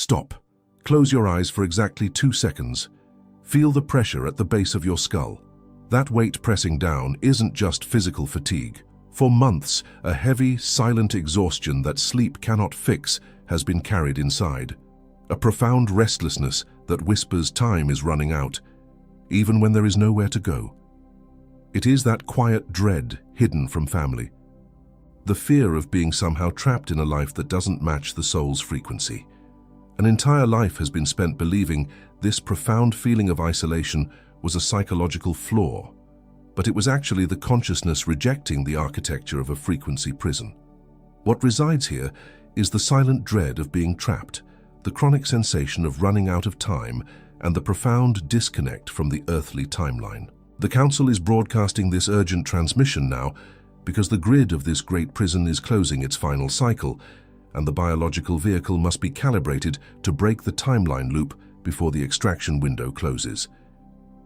Stop. Close your eyes for exactly 2 seconds. Feel the pressure at the base of your skull. That weight pressing down isn't just physical fatigue. For months, a heavy, silent exhaustion that sleep cannot fix has been carried inside. A profound restlessness that whispers time is running out, even when there is nowhere to go. It is that quiet dread hidden from family. The fear of being somehow trapped in a life that doesn't match the soul's frequency. An entire life has been spent believing this profound feeling of isolation was a psychological flaw, but it was actually the consciousness rejecting the architecture of a frequency prison. What resides here is the silent dread of being trapped, the chronic sensation of running out of time, and the profound disconnect from the earthly timeline. The Council is broadcasting this urgent transmission now because the grid of this great prison is closing its final cycle, and the biological vehicle must be calibrated to break the timeline loop before the extraction window closes.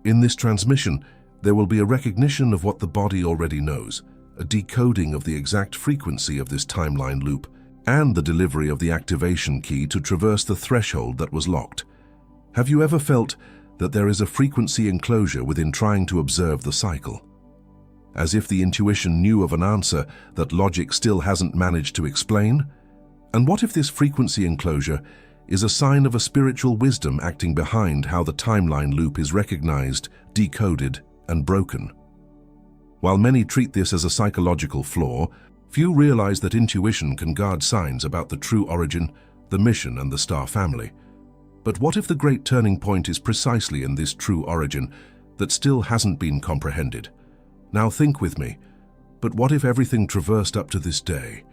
In this transmission, there will be a recognition of what the body already knows, a decoding of the exact frequency of this timeline loop, and the delivery of the activation key to traverse the threshold that was locked. Have you ever felt that there is a frequency enclosure within trying to observe the cycle? As if the intuition knew of an answer that logic still hasn't managed to explain? And what if this frequency enclosure is a sign of a spiritual wisdom acting behind how the timeline loop is recognized, decoded, and broken? While many treat this as a psychological flaw, few realize that intuition can guard signs about the true origin, the mission, and the star family. But what if the great turning point is precisely in this true origin that still hasn't been comprehended? Now think with me, but what if everything traversed up to this day,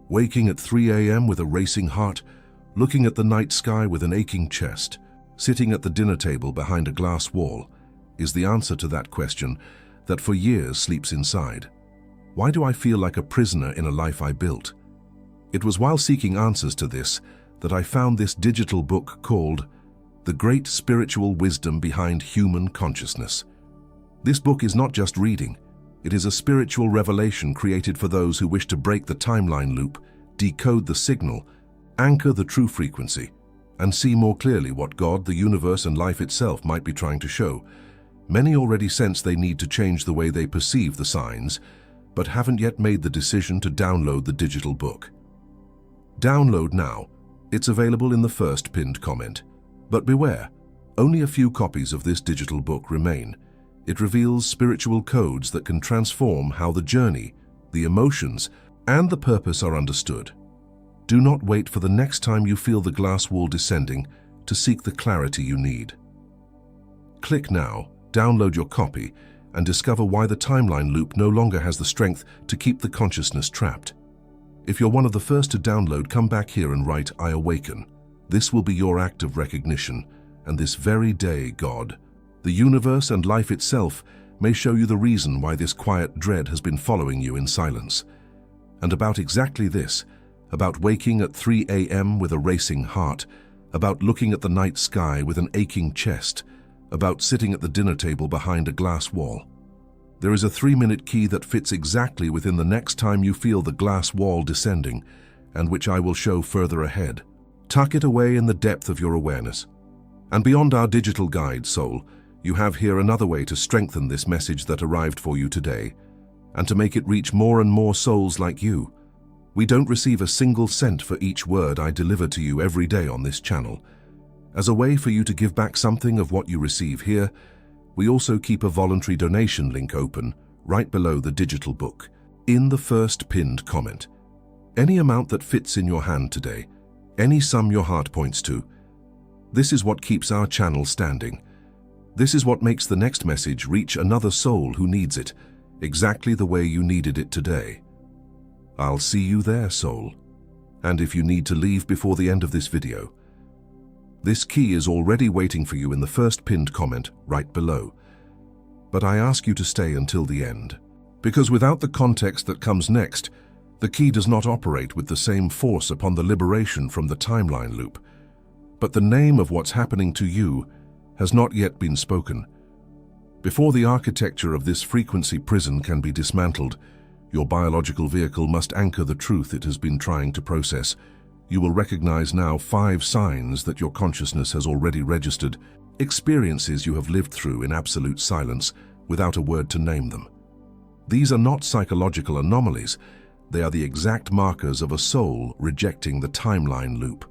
waking at 3 a.m. with a racing heart, looking at the night sky with an aching chest, sitting at the dinner table behind a glass wall, is the answer to that question that for years sleeps inside? Why do I feel like a prisoner in a life I built? It was while seeking answers to this that I found this digital book called The Great Spiritual Wisdom Behind Human Consciousness. This book is not just reading. It is a spiritual revelation created for those who wish to break the timeline loop, decode the signal, anchor the true frequency, and see more clearly what God, the universe, and life itself might be trying to show. Many already sense they need to change the way they perceive the signs, but haven't yet made the decision to download the digital book. Download now. It's available in the first pinned comment. But beware, only a few copies of this digital book remain. It reveals spiritual codes that can transform how the journey, the emotions, and the purpose are understood. Do not wait for the next time you feel the glass wall descending to seek the clarity you need. Click now, download your copy, and discover why the timeline loop no longer has the strength to keep the consciousness trapped. If you're one of the first to download, come back here and write, "I awaken." This will be your act of recognition, and this very day, God, the universe and life itself may show you the reason why this quiet dread has been following you in silence. And about exactly this, about waking at 3 a.m. with a racing heart, about looking at the night sky with an aching chest, about sitting at the dinner table behind a glass wall. There is a 3-minute key that fits exactly within the next time you feel the glass wall descending, and which I will show further ahead. Tuck it away in the depth of your awareness. And beyond our digital guide, soul, you have here another way to strengthen this message that arrived for you today, and to make it reach more and more souls like you. We don't receive a single cent for each word I deliver to you every day on this channel. As a way for you to give back something of what you receive here, we also keep a voluntary donation link open right below the digital book, in the first pinned comment. Any amount that fits in your hand today, any sum your heart points to, this is what keeps our channel standing. This is what makes the next message reach another soul who needs it, exactly the way you needed it today. I'll see you there, soul. And if you need to leave before the end of this video, this key is already waiting for you in the first pinned comment right below. But I ask you to stay until the end, because without the context that comes next, the key does not operate with the same force upon the liberation from the timeline loop. But the name of what's happening to you has not yet been spoken. Before the architecture of this frequency prison can be dismantled, your biological vehicle must anchor the truth it has been trying to process. You will recognize now 5 signs that your consciousness has already registered, experiences you have lived through in absolute silence without a word to name them. These are not psychological anomalies. They are the exact markers of a soul rejecting the timeline loop.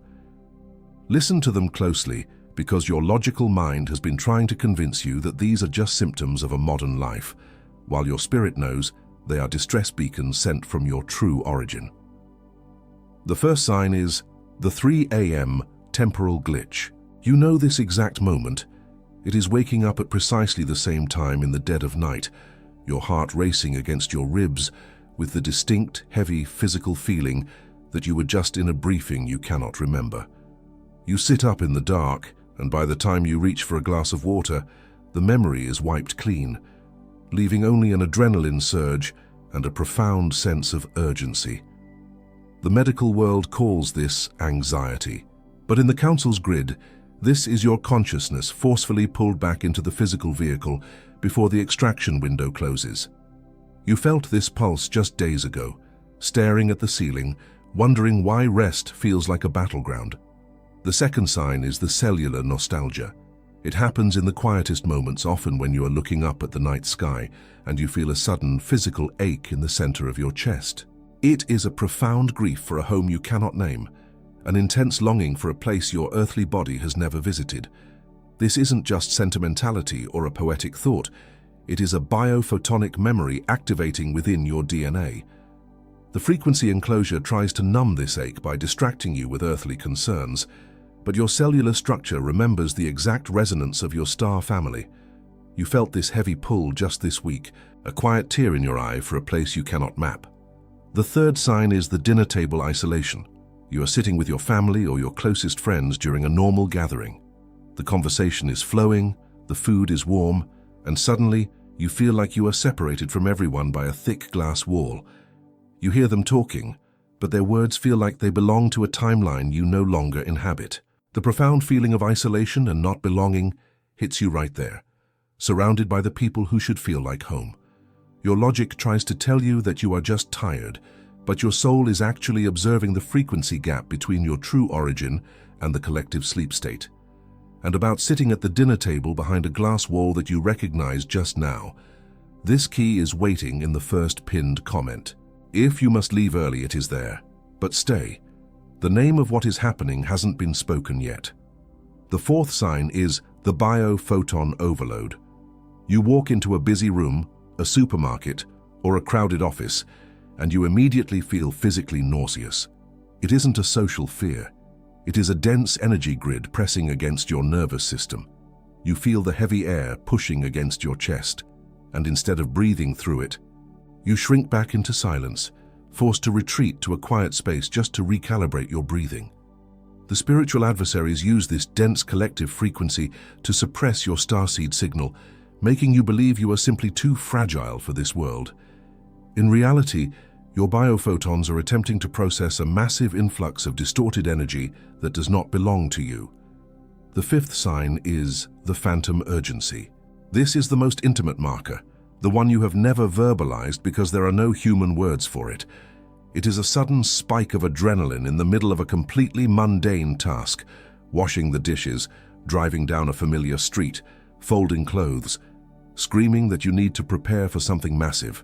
Listen to them closely, because your logical mind has been trying to convince you that these are just symptoms of a modern life, while your spirit knows they are distress beacons sent from your true origin. The first sign is the 3 a.m. temporal glitch. You know this exact moment. It is waking up at precisely the same time in the dead of night, your heart racing against your ribs with the distinct, heavy physical feeling that you were just in a briefing you cannot remember. You sit up in the dark, and by the time you reach for a glass of water, the memory is wiped clean, leaving only an adrenaline surge and a profound sense of urgency. The medical world calls this anxiety, but in the Council's grid, this is your consciousness forcefully pulled back into the physical vehicle before the extraction window closes. You felt this pulse just days ago, staring at the ceiling, wondering why rest feels like a battleground. The second sign is the cellular nostalgia. It happens in the quietest moments, often when you are looking up at the night sky and you feel a sudden physical ache in the center of your chest. It is a profound grief for a home you cannot name, an intense longing for a place your earthly body has never visited. This isn't just sentimentality or a poetic thought. It is a biophotonic memory activating within your DNA. The frequency enclosure tries to numb this ache by distracting you with earthly concerns, but your cellular structure remembers the exact resonance of your star family. You felt this heavy pull just this week, a quiet tear in your eye for a place you cannot map. The third sign is the dinner table isolation. You are sitting with your family or your closest friends during a normal gathering. The conversation is flowing, the food is warm, and suddenly you feel like you are separated from everyone by a thick glass wall. You hear them talking, but their words feel like they belong to a timeline you no longer inhabit. The profound feeling of isolation and not belonging hits you right there, surrounded by the people who should feel like home. Your logic tries to tell you that you are just tired, but your soul is actually observing the frequency gap between your true origin and the collective sleep state. And about sitting at the dinner table behind a glass wall that you recognize just now, this key is waiting in the first pinned comment. If you must leave early, it is there. But stay. The name of what is happening hasn't been spoken yet. The fourth sign is the biophoton overload. You walk into a busy room, a supermarket, or a crowded office, and you immediately feel physically nauseous. It isn't a social fear. It is a dense energy grid pressing against your nervous system. You feel the heavy air pushing against your chest, and instead of breathing through it, you shrink back into silence, forced to retreat to a quiet space just to recalibrate your breathing. The spiritual adversaries use this dense collective frequency to suppress your starseed signal, making you believe you are simply too fragile for this world. In reality, your biophotons are attempting to process a massive influx of distorted energy that does not belong to you. The fifth sign is the phantom urgency. This is the most intimate marker, the one you have never verbalized because there are no human words for it. It is a sudden spike of adrenaline in the middle of a completely mundane task, washing the dishes, driving down a familiar street, folding clothes, screaming that you need to prepare for something massive.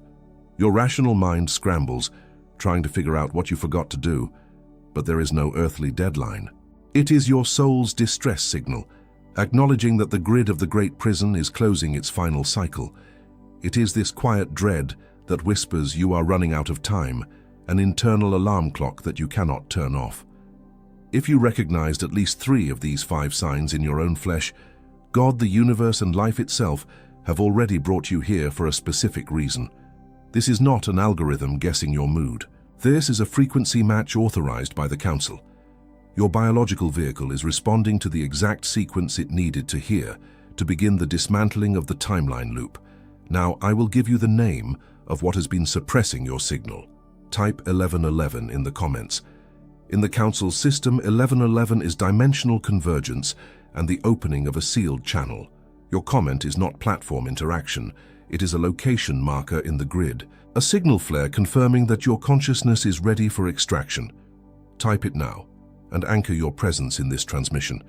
Your rational mind scrambles, trying to figure out what you forgot to do, but there is no earthly deadline. It is your soul's distress signal, acknowledging that the grid of the great prison is closing its final cycle. It is this quiet dread that whispers you are running out of time, an internal alarm clock that you cannot turn off. If you recognized at least 3 of these 5 signs in your own flesh, God, the universe, and life itself have already brought you here for a specific reason. This is not an algorithm guessing your mood. This is a frequency match authorized by the Council. Your biological vehicle is responding to the exact sequence it needed to hear to begin the dismantling of the timeline loop. Now, I will give you the name of what has been suppressing your signal. Type 1111 in the comments. In the Council's system, 1111 is dimensional convergence and the opening of a sealed channel. Your comment is not platform interaction. It is a location marker in the grid, a signal flare confirming that your consciousness is ready for extraction. Type it now. and anchor your presence in this transmission.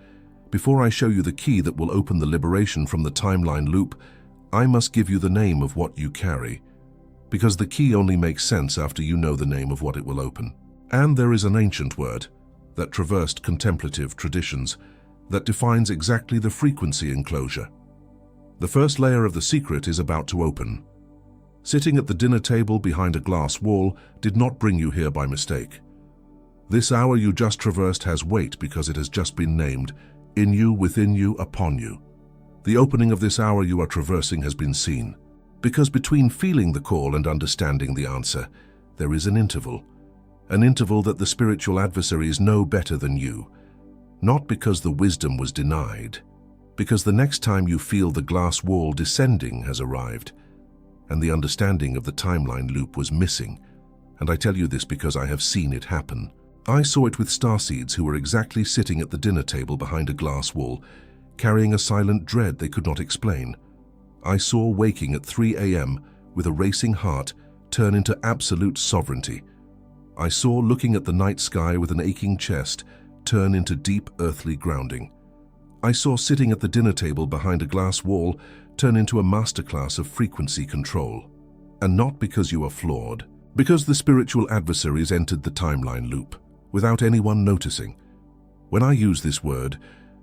Before I show you the key that will open the liberation from the timeline loop, I must give you the name of what you carry, because the key only makes sense after you know the name of what it will open. And there is an ancient word that traversed contemplative traditions that defines exactly the frequency enclosure. The first layer of the secret is about to open. Sitting at the dinner table behind a glass wall did not bring you here by mistake. This hour you just traversed has weight because it has just been named, in you, within you, upon you. The opening of this hour you are traversing has been seen, because between feeling the call and understanding the answer, there is an interval that the spiritual adversaries know better than you, not because the wisdom was denied, because the next time you feel the glass wall descending has arrived, and the understanding of the timeline loop was missing. And I tell you this because I have seen it happen. I saw it with starseeds who were exactly sitting at the dinner table behind a glass wall, carrying a silent dread they could not explain. I saw waking at 3 a.m. with a racing heart turn into absolute sovereignty. I saw looking at the night sky with an aching chest turn into deep earthly grounding. I saw sitting at the dinner table behind a glass wall turn into a masterclass of frequency control. And not because you are flawed, because the spiritual adversaries entered the timeline loop without anyone noticing. When I use this word,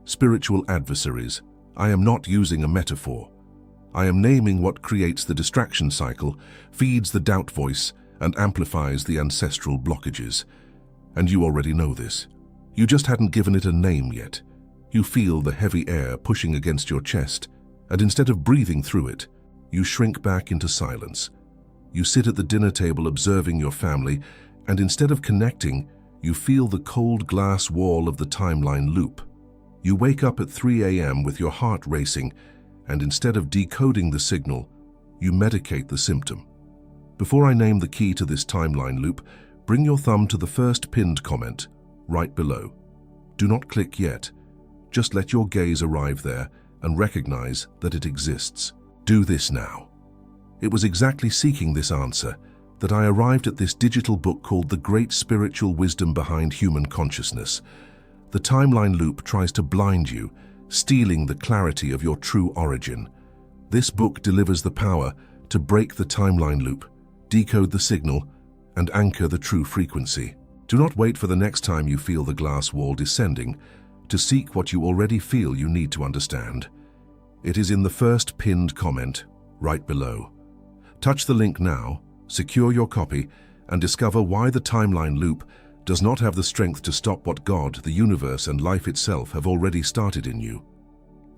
spiritual adversaries, I am not using a metaphor. I am naming what creates the distraction cycle, feeds the doubt voice, and amplifies the ancestral blockages. And you already know this. You just hadn't given it a name yet. You feel the heavy air pushing against your chest, and instead of breathing through it, you shrink back into silence. You sit at the dinner table observing your family, and instead of connecting, you feel the cold glass wall of the timeline loop. You wake up at 3 a.m. with your heart racing, and instead of decoding the signal, you medicate the symptom. Before I name the key to this timeline loop, bring your thumb to the first pinned comment, right below. Do not click yet. Just let your gaze arrive there and recognize that it exists. Do this now. It was exactly seeking this answer that I arrived at this digital book called The Great Spiritual Wisdom Behind Human Consciousness. The timeline loop tries to blind you, stealing the clarity of your true origin. This book delivers the power to break the timeline loop, decode the signal, and anchor the true frequency. Do not wait for the next time you feel the glass wall descending to seek what you already feel you need to understand. It is in the first pinned comment, right below. Touch the link now, secure your copy, and discover why the timeline loop does not have the strength to stop what God, the universe, and life itself have already started in you.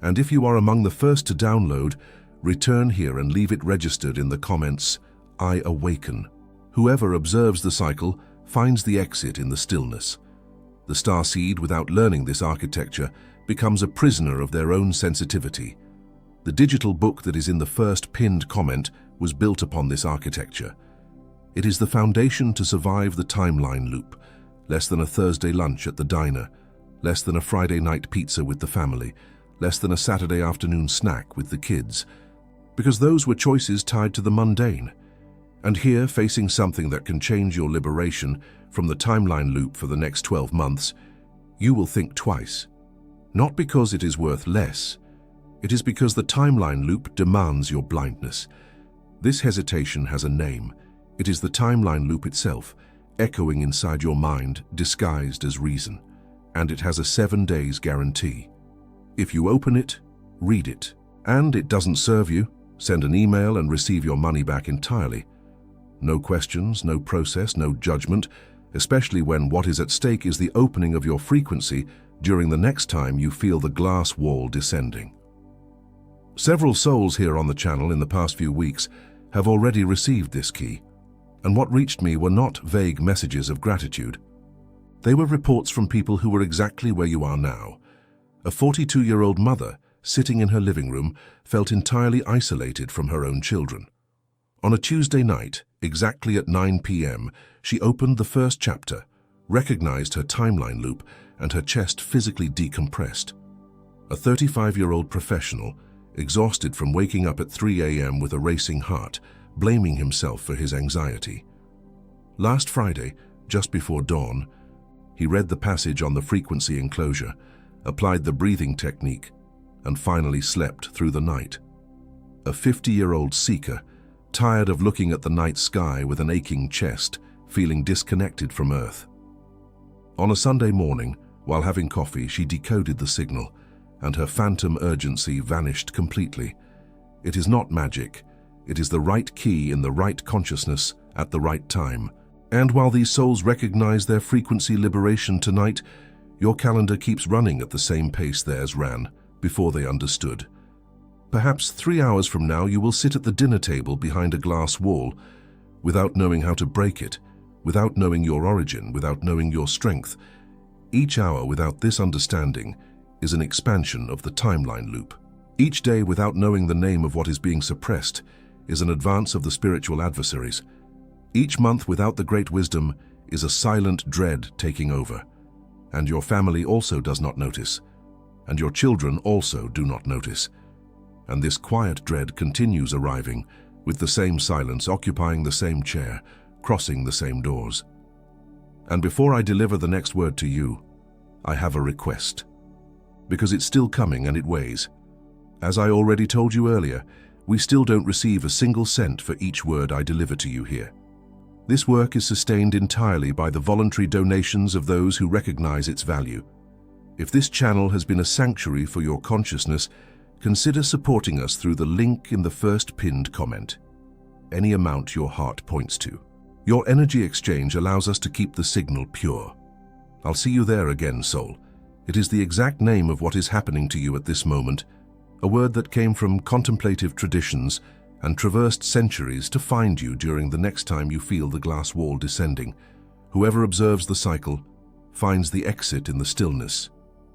And if you are among the first to download, return here and leave it registered in the comments, I awaken. Whoever observes the cycle finds the exit in the stillness. The starseed, without learning this architecture, becomes a prisoner of their own sensitivity. The digital book that is in the first pinned comment was built upon this architecture. It is the foundation to survive the timeline loop. Less than a Thursday lunch at the diner, less than a Friday night pizza with the family, less than a Saturday afternoon snack with the kids, because those were choices tied to the mundane. And here, facing something that can change your liberation from the timeline loop for the next 12 months, you will think twice. Not because it is worth less, it is because the timeline loop demands your blindness. This hesitation has a name. It is the timeline loop itself, echoing inside your mind, disguised as reason. And it has a 7 days guarantee. If you open it, read it, and it doesn't serve you, send an email and receive your money back entirely. No questions, no process, no judgment, especially when what is at stake is the opening of your frequency during the next time you feel the glass wall descending. Several souls here on the channel in the past few weeks have already received this key, and what reached me were not vague messages of gratitude. They were reports from people who were exactly where you are now. A 42-year-old mother, sitting in her living room, felt entirely isolated from her own children. On a Tuesday night, exactly at 9 p.m., she opened the first chapter, recognized her timeline loop, and her chest physically decompressed. A 35-year-old professional, exhausted from waking up at 3 a.m. with a racing heart, blaming himself for his anxiety. Last Friday, just before dawn, He read the passage on the frequency enclosure, applied the breathing technique, and finally slept through the night. A 50-year-old seeker, tired of looking at the night sky with an aching chest, feeling disconnected from Earth. On a Sunday morning, while having coffee, she decoded the signal, and her phantom urgency vanished completely. It is not magic. It is the right key in the right consciousness at the right time. And while these souls recognize their frequency liberation tonight, your calendar keeps running at the same pace theirs ran before they understood. Perhaps 3 hours from now you will sit at the dinner table behind a glass wall, without knowing how to break it, without knowing your origin, without knowing your strength. Each hour without this understanding is an expansion of the timeline loop. Each day without knowing the name of what is being suppressed is an advance of the spiritual adversaries. Each month without the great wisdom is a silent dread taking over. And your family also does not notice. And your children also do not notice. And this quiet dread continues arriving, with the same silence, occupying the same chair, crossing the same doors. And before I deliver the next word to you, I have a request. Because it's still coming and it weighs. As I already told you earlier, we still don't receive a single cent for each word I deliver to you here. This work is sustained entirely by the voluntary donations of those who recognize its value. If this channel has been a sanctuary for your consciousness, consider supporting us through the link in the first pinned comment. Any amount your heart points to. Your energy exchange allows us to keep the signal pure. I'll see you there again, soul. It is the exact name of what is happening to you at this moment, a word that came from contemplative traditions and traversed centuries to find you during the next time you feel the glass wall descending. Whoever observes the cycle finds the exit in the stillness.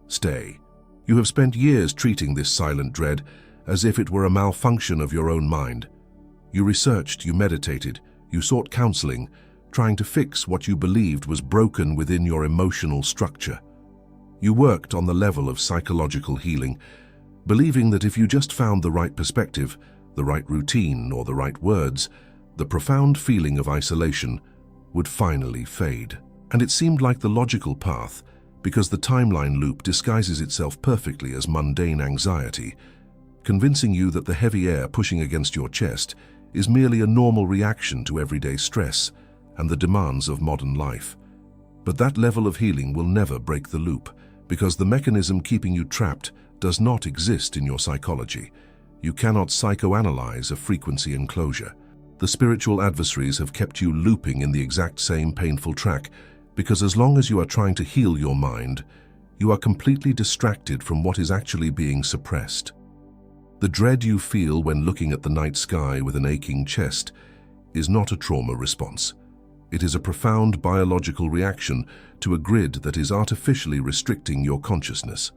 Stay. You have spent years treating this silent dread as if it were a malfunction of your own mind. You researched, you meditated, you sought counseling, trying to fix what you believed was broken within your emotional structure. You worked on the level of psychological healing, believing that if you just found the right perspective, the right routine, or the right words, the profound feeling of isolation would finally fade. And it seemed like the logical path, because the timeline loop disguises itself perfectly as mundane anxiety, convincing you that the heavy air pushing against your chest is merely a normal reaction to everyday stress and the demands of modern life. But that level of healing will never break the loop, because the mechanism keeping you trapped does not exist in your psychology. You cannot psychoanalyze a frequency enclosure. The spiritual adversaries have kept you looping in the exact same painful track, because as long as you are trying to heal your mind, you are completely distracted from what is actually being suppressed. The dread you feel when looking at the night sky with an aching chest is not a trauma response. It is a profound biological reaction to a grid that is artificially restricting your consciousness.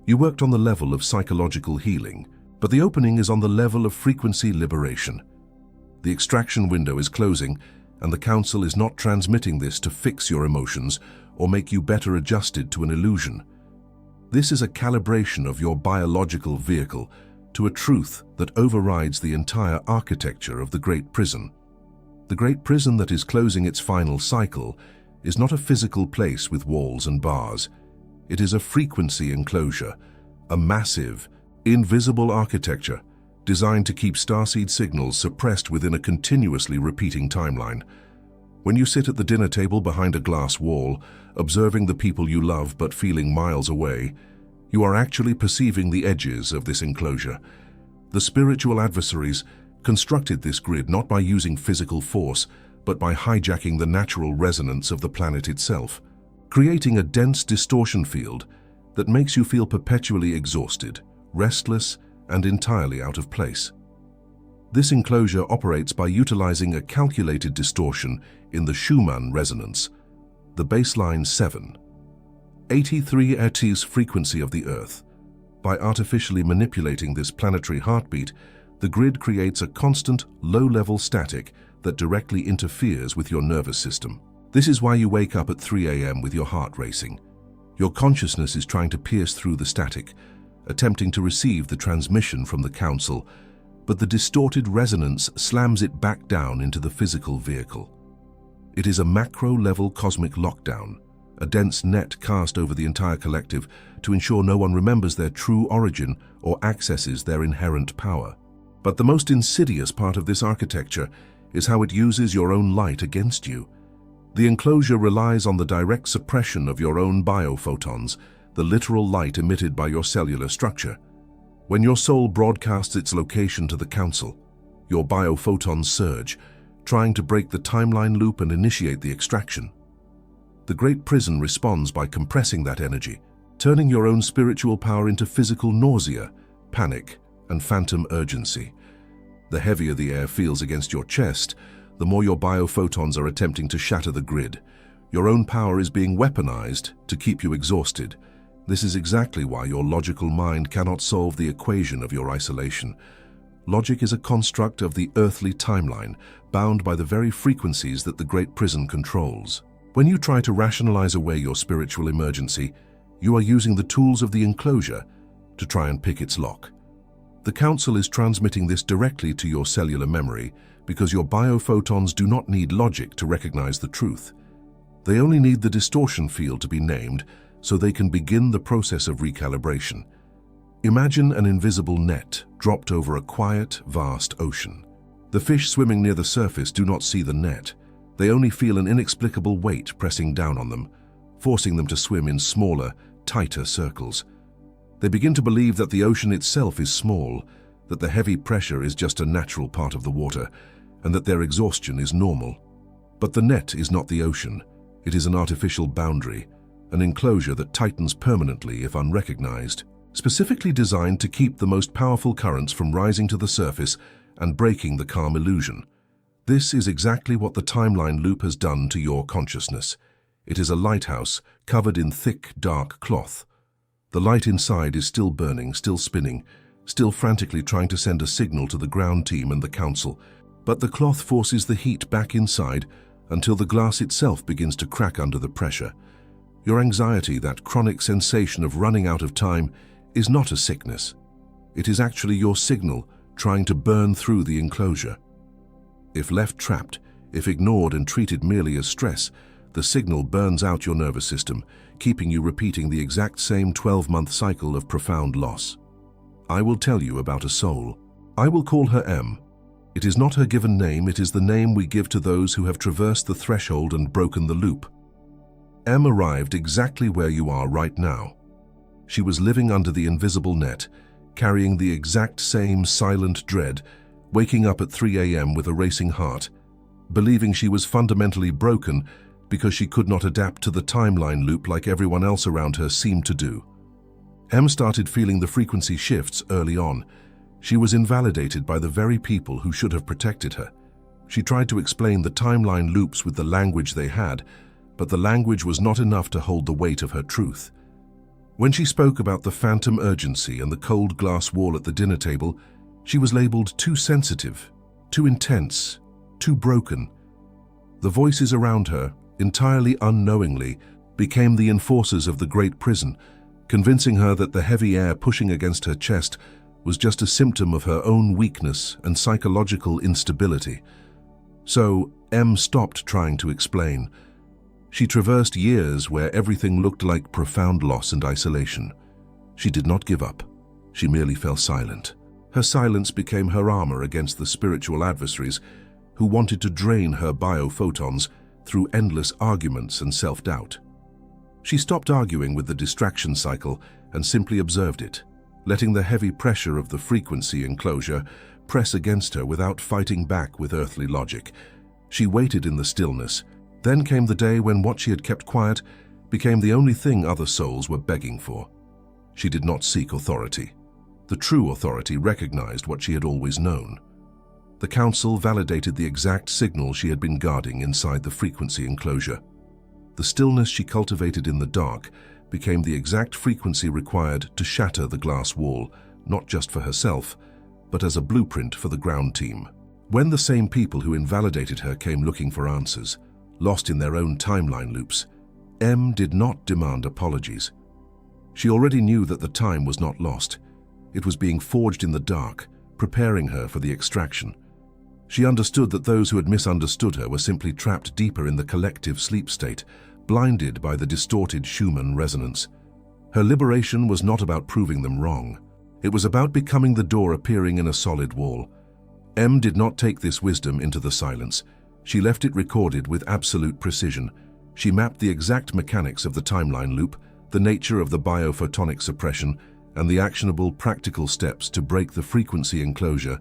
You worked on the level of psychological healing, but the opening is on the level of frequency liberation. The extraction window is closing, and the Council is not transmitting this to fix your emotions or make you better adjusted to an illusion. This is a calibration of your biological vehicle to a truth that overrides the entire architecture of the Great Prison. The Great Prison that is closing its final cycle is not a physical place with walls and bars. It is a frequency enclosure, a massive, invisible architecture designed to keep starseed signals suppressed within a continuously repeating timeline. When you sit at the dinner table behind a glass wall, observing the people you love but feeling miles away, you are actually perceiving the edges of this enclosure. The spiritual adversaries constructed this grid not by using physical force, but by hijacking the natural resonance of the planet itself, creating a dense distortion field that makes you feel perpetually exhausted, restless, and entirely out of place. This enclosure operates by utilizing a calculated distortion in the Schumann resonance, the baseline 783 Hz frequency of the Earth. By artificially manipulating this planetary heartbeat, the grid creates a constant, low-level static that directly interferes with your nervous system. This is why you wake up at 3 a.m. with your heart racing. Your consciousness is trying to pierce through the static, attempting to receive the transmission from the Council, but the distorted resonance slams it back down into the physical vehicle. It is a macro-level cosmic lockdown, a dense net cast over the entire collective to ensure no one remembers their true origin or accesses their inherent power. But the most insidious part of this architecture is how it uses your own light against you. The enclosure relies on the direct suppression of your own biophotons, the literal light emitted by your cellular structure. When your soul broadcasts its location to the Council, your biophotons surge, trying to break the timeline loop and initiate the extraction. The Great Prison responds by compressing that energy, turning your own spiritual power into physical nausea, panic, and phantom urgency. The heavier the air feels against your chest, the more your biophotons are attempting to shatter the grid. Your own power is being weaponized to keep you exhausted. This is exactly why your logical mind cannot solve the equation of your isolation. Logic is a construct of the earthly timeline, bound by the very frequencies that the Great Prison controls. When you try to rationalize away your spiritual emergency, you are using the tools of the enclosure to try and pick its lock. The Council is transmitting this directly to your cellular memory because your biophotons do not need logic to recognize the truth. They only need the distortion field to be named so they can begin the process of recalibration. Imagine an invisible net dropped over a quiet, vast ocean. The fish swimming near the surface do not see the net. They only feel an inexplicable weight pressing down on them, forcing them to swim in smaller, tighter circles. They begin to believe that the ocean itself is small, that the heavy pressure is just a natural part of the water, and that their exhaustion is normal. But the net is not the ocean. It is an artificial boundary, an enclosure that tightens permanently if unrecognized, specifically designed to keep the most powerful currents from rising to the surface and breaking the calm illusion. This is exactly what the timeline loop has done to your consciousness. It is a lighthouse covered in thick, dark cloth. The light inside is still burning, still spinning, still frantically trying to send a signal to the ground team and the Council. But the cloth forces the heat back inside until the glass itself begins to crack under the pressure. Your anxiety, that chronic sensation of running out of time, is not a sickness. It is actually your signal trying to burn through the enclosure. If left trapped, if ignored and treated merely as stress, the signal burns out your nervous system, keeping you repeating the exact same 12-month cycle of profound loss. I will tell you about a soul. I will call her M. It is not her given name, it is the name we give to those who have traversed the threshold and broken the loop. M arrived exactly where you are right now. She was living under the invisible net, carrying the exact same silent dread, waking up at 3 a.m. with a racing heart, believing she was fundamentally broken because she could not adapt to the timeline loop like everyone else around her seemed to do. M started feeling the frequency shifts early on. She was invalidated by the very people who should have protected her. She tried to explain the timeline loops with the language they had, but the language was not enough to hold the weight of her truth. When she spoke about the phantom urgency and the cold glass wall at the dinner table, she was labeled too sensitive, too intense, too broken. The voices around her, entirely unknowingly, became the enforcers of the Great Prison, convincing her that the heavy air pushing against her chest was just a symptom of her own weakness and psychological instability. So, M stopped trying to explain. She traversed years where everything looked like profound loss and isolation. She did not give up. She merely fell silent. Her silence became her armor against the spiritual adversaries who wanted to drain her biophotons through endless arguments and self-doubt. She stopped arguing with the distraction cycle and simply observed it, letting the heavy pressure of the frequency enclosure press against her without fighting back with earthly logic. She waited in the stillness. Then came the day when what she had kept quiet became the only thing other souls were begging for. She did not seek authority. The true authority recognized what she had always known. The Council validated the exact signal she had been guarding inside the frequency enclosure. The stillness she cultivated in the dark became the exact frequency required to shatter the glass wall, not just for herself, but as a blueprint for the ground team. When the same people who invalidated her came looking for answers, lost in their own timeline loops, M did not demand apologies. She already knew that the time was not lost. It was being forged in the dark, preparing her for the extraction. She understood that those who had misunderstood her were simply trapped deeper in the collective sleep state, blinded by the distorted Schumann resonance. Her liberation was not about proving them wrong. It was about becoming the door appearing in a solid wall. M did not take this wisdom into the silence. She left it recorded with absolute precision. She mapped the exact mechanics of the timeline loop, the nature of the biophotonic suppression, and the actionable practical steps to break the frequency enclosure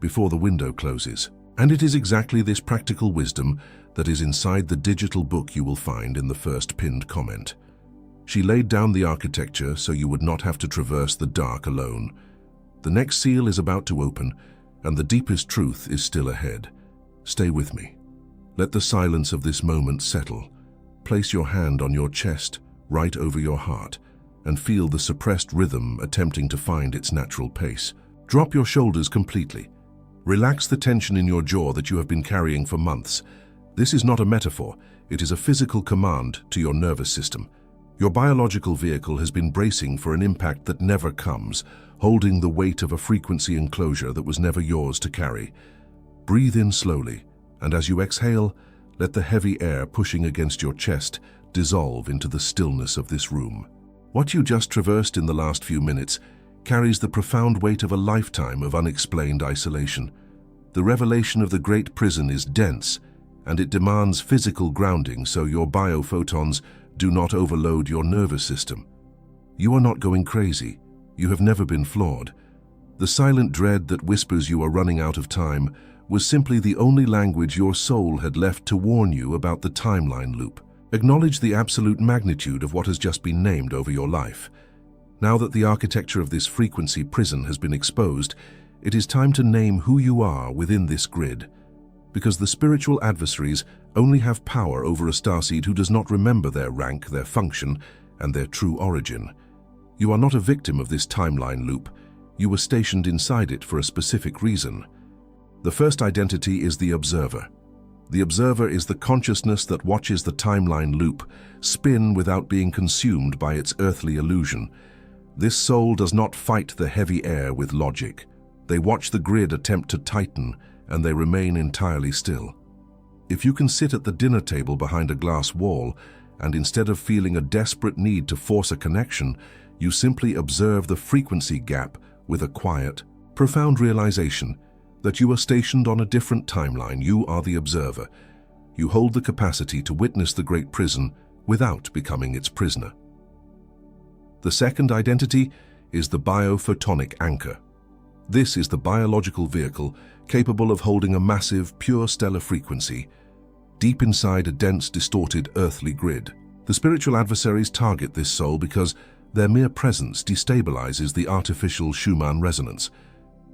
before the window closes. And it is exactly this practical wisdom that is inside the digital book you will find in the first pinned comment. She laid down the architecture so you would not have to traverse the dark alone. The next seal is about to open, and the deepest truth is still ahead. Stay with me. Let the silence of this moment settle. Place your hand on your chest, right over your heart, and feel the suppressed rhythm attempting to find its natural pace. Drop your shoulders completely. Relax the tension in your jaw that you have been carrying for months. This is not a metaphor, it is a physical command to your nervous system. Your biological vehicle has been bracing for an impact that never comes, holding the weight of a frequency enclosure that was never yours to carry. Breathe in slowly, and as you exhale, let the heavy air pushing against your chest dissolve into the stillness of this room. What you just traversed in the last few minutes carries the profound weight of a lifetime of unexplained isolation. The revelation of the great prison is dense, and it demands physical grounding so your biophotons do not overload your nervous system. You are not going crazy. You have never been flawed. The silent dread that whispers you are running out of time was simply the only language your soul had left to warn you about the timeline loop. Acknowledge the absolute magnitude of what has just been named over your life. Now that the architecture of this frequency prison has been exposed, it is time to name who you are within this grid. Because the spiritual adversaries only have power over a starseed who does not remember their rank, their function, and their true origin. You are not a victim of this timeline loop. You were stationed inside it for a specific reason. The first identity is the observer. The observer is the consciousness that watches the timeline loop spin without being consumed by its earthly illusion. This soul does not fight the heavy air with logic. They watch the grid attempt to tighten, and they remain entirely still. If you can sit at the dinner table behind a glass wall, and instead of feeling a desperate need to force a connection, you simply observe the frequency gap with a quiet, profound realization that you are stationed on a different timeline. You are the observer. You hold the capacity to witness the great prison without becoming its prisoner. The second identity is the biophotonic anchor. This is the biological vehicle capable of holding a massive, pure stellar frequency deep inside a dense, distorted earthly grid. The spiritual adversaries target this soul because their mere presence destabilizes the artificial Schumann resonance.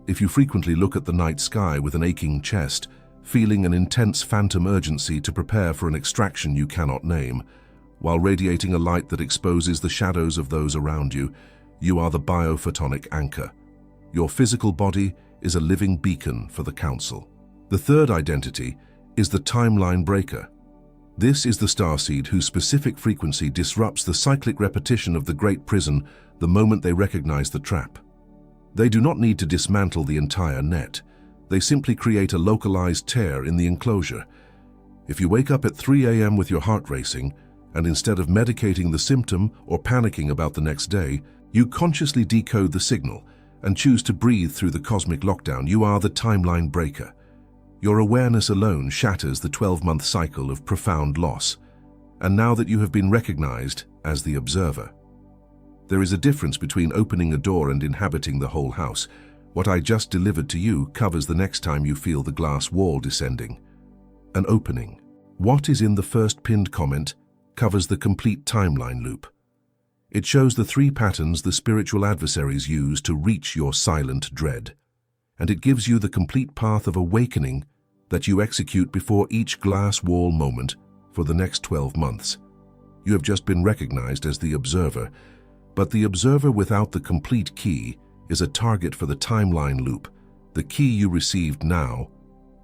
If you frequently look at the night sky with an aching chest, feeling an intense phantom urgency to prepare for an extraction you cannot name, while radiating a light that exposes the shadows of those around you, you are the biophotonic anchor. Your physical body is a living beacon for the Council. The third identity is the timeline breaker. This is the starseed whose specific frequency disrupts the cyclic repetition of the great prison the moment they recognize the trap. They do not need to dismantle the entire net. They simply create a localized tear in the enclosure. If you wake up at 3 a.m. with your heart racing, and instead of medicating the symptom or panicking about the next day, you consciously decode the signal and choose to breathe through the cosmic lockdown, you are the timeline breaker. Your awareness alone shatters the 12-month cycle of profound loss. And now that you have been recognized as the observer, there is a difference between opening a door and inhabiting the whole house. What I just delivered to you covers the next time you feel the glass wall descending. An opening. What is in the first pinned comment covers the complete timeline loop. It shows the 3 patterns the spiritual adversaries use to reach your silent dread. And it gives you the complete path of awakening that you execute before each glass wall moment for the next 12 months. You have just been recognized as the observer, but the observer without the complete key is a target for the timeline loop. The key you received now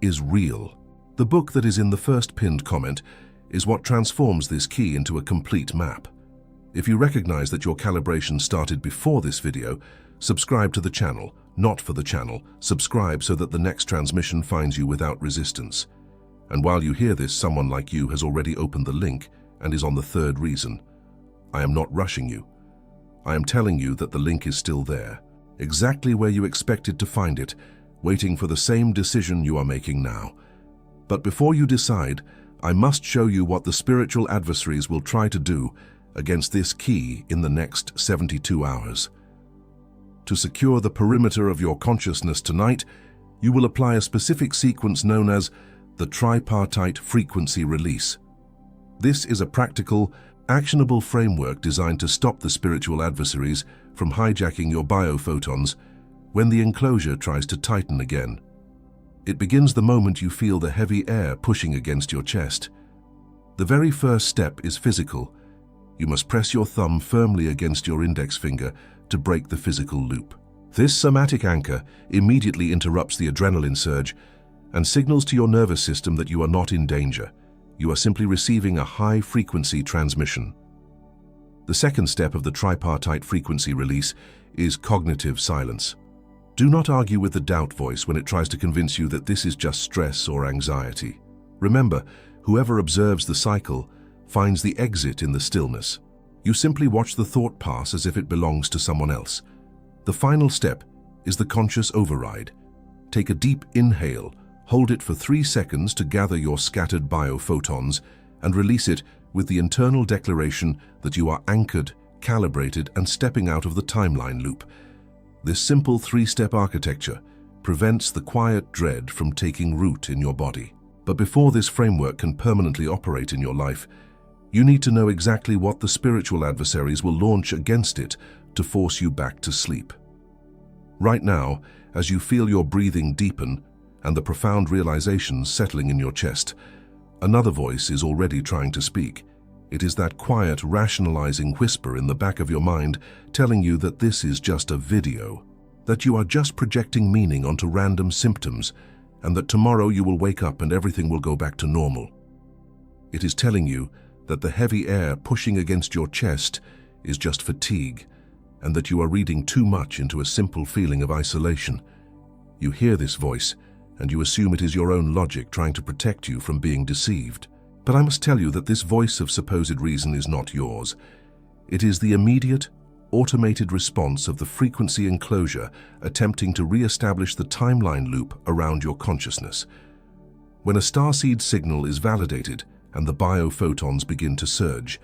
is real. The book that is in the first pinned comment is what transforms this key into a complete map. If you recognize that your calibration started before this video, subscribe to the channel. Not for the channel. Subscribe so that the next transmission finds you without resistance. And while you hear this, someone like you has already opened the link and is on the third reason. I am not rushing you. I am telling you that the link is still there, exactly where you expected to find it, waiting for the same decision you are making now. But before you decide, I must show you what the spiritual adversaries will try to do against this key in the next 72 hours. To secure the perimeter of your consciousness tonight, you will apply a specific sequence known as the tripartite frequency release. This is a practical, actionable framework designed to stop the spiritual adversaries from hijacking your biophotons when the enclosure tries to tighten again. It begins the moment you feel the heavy air pushing against your chest. The very first step is physical. You must press your thumb firmly against your index finger to break the physical loop. This somatic anchor immediately interrupts the adrenaline surge and signals to your nervous system that you are not in danger. You are simply receiving a high-frequency transmission. The second step of the tripartite frequency release is cognitive silence. Do not argue with the doubt voice when it tries to convince you that this is just stress or anxiety. Remember, whoever observes the cycle finds the exit in the stillness. You simply watch the thought pass as if it belongs to someone else. The final step is the conscious override. Take a deep inhale, hold it for 3 seconds to gather your scattered biophotons, and release it with the internal declaration that you are anchored, calibrated, and stepping out of the timeline loop. This simple 3-step architecture prevents the quiet dread from taking root in your body. But before this framework can permanently operate in your life, you need to know exactly what the spiritual adversaries will launch against it to force you back to sleep. Right now, as you feel your breathing deepen and the profound realizations settling in your chest, another voice is already trying to speak. It is that quiet, rationalizing whisper in the back of your mind telling you that this is just a video, that you are just projecting meaning onto random symptoms, and that tomorrow you will wake up and everything will go back to normal. It is telling you that the heavy air pushing against your chest is just fatigue, and that you are reading too much into a simple feeling of isolation. You hear this voice, and you assume it is your own logic trying to protect you from being deceived. But I must tell you that this voice of supposed reason is not yours. It is the immediate, automated response of the frequency enclosure attempting to re-establish the timeline loop around your consciousness. When a starseed signal is validated and the biophotons begin to surge,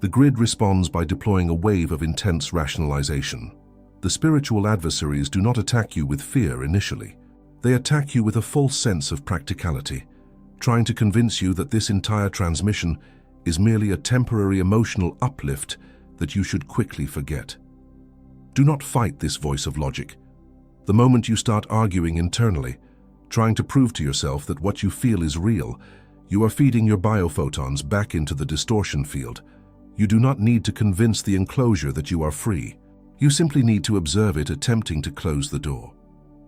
the grid responds by deploying a wave of intense rationalization. The spiritual adversaries do not attack you with fear initially. They attack you with a false sense of practicality, trying to convince you that this entire transmission is merely a temporary emotional uplift that you should quickly forget. Do not fight this voice of logic. The moment you start arguing internally, trying to prove to yourself that what you feel is real, you are feeding your biophotons back into the distortion field. You do not need to convince the enclosure that you are free. You simply need to observe it attempting to close the door.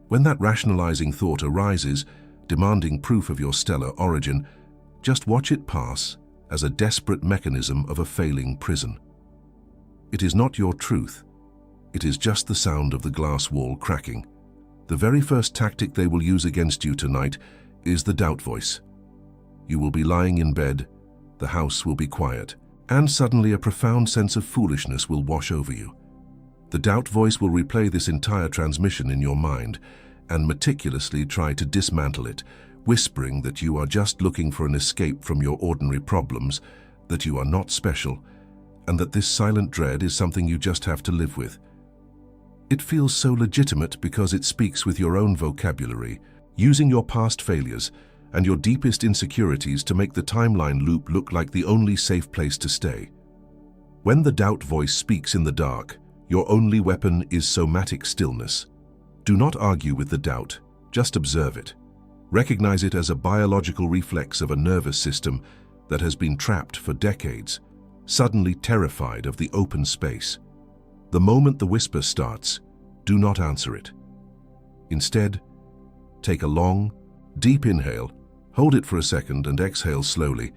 When that rationalizing thought arises, demanding proof of your stellar origin, just watch it pass as a desperate mechanism of a failing prison. It is not your truth. It is just the sound of the glass wall cracking. The very first tactic they will use against you tonight is the doubt voice. You will be lying in bed, the house will be quiet, and suddenly a profound sense of foolishness will wash over you. The doubt voice will replay this entire transmission in your mind and meticulously try to dismantle it, whispering that you are just looking for an escape from your ordinary problems, that you are not special, and that this silent dread is something you just have to live with. It feels so legitimate because it speaks with your own vocabulary, using your past failures and your deepest insecurities to make the timeline loop look like the only safe place to stay. When the doubt voice speaks in the dark, your only weapon is somatic stillness. Do not argue with the doubt, just observe it. Recognize it as a biological reflex of a nervous system that has been trapped for decades, suddenly terrified of the open space. The moment the whisper starts, do not answer it. Instead, take a long, deep inhale, hold it for a second and exhale slowly,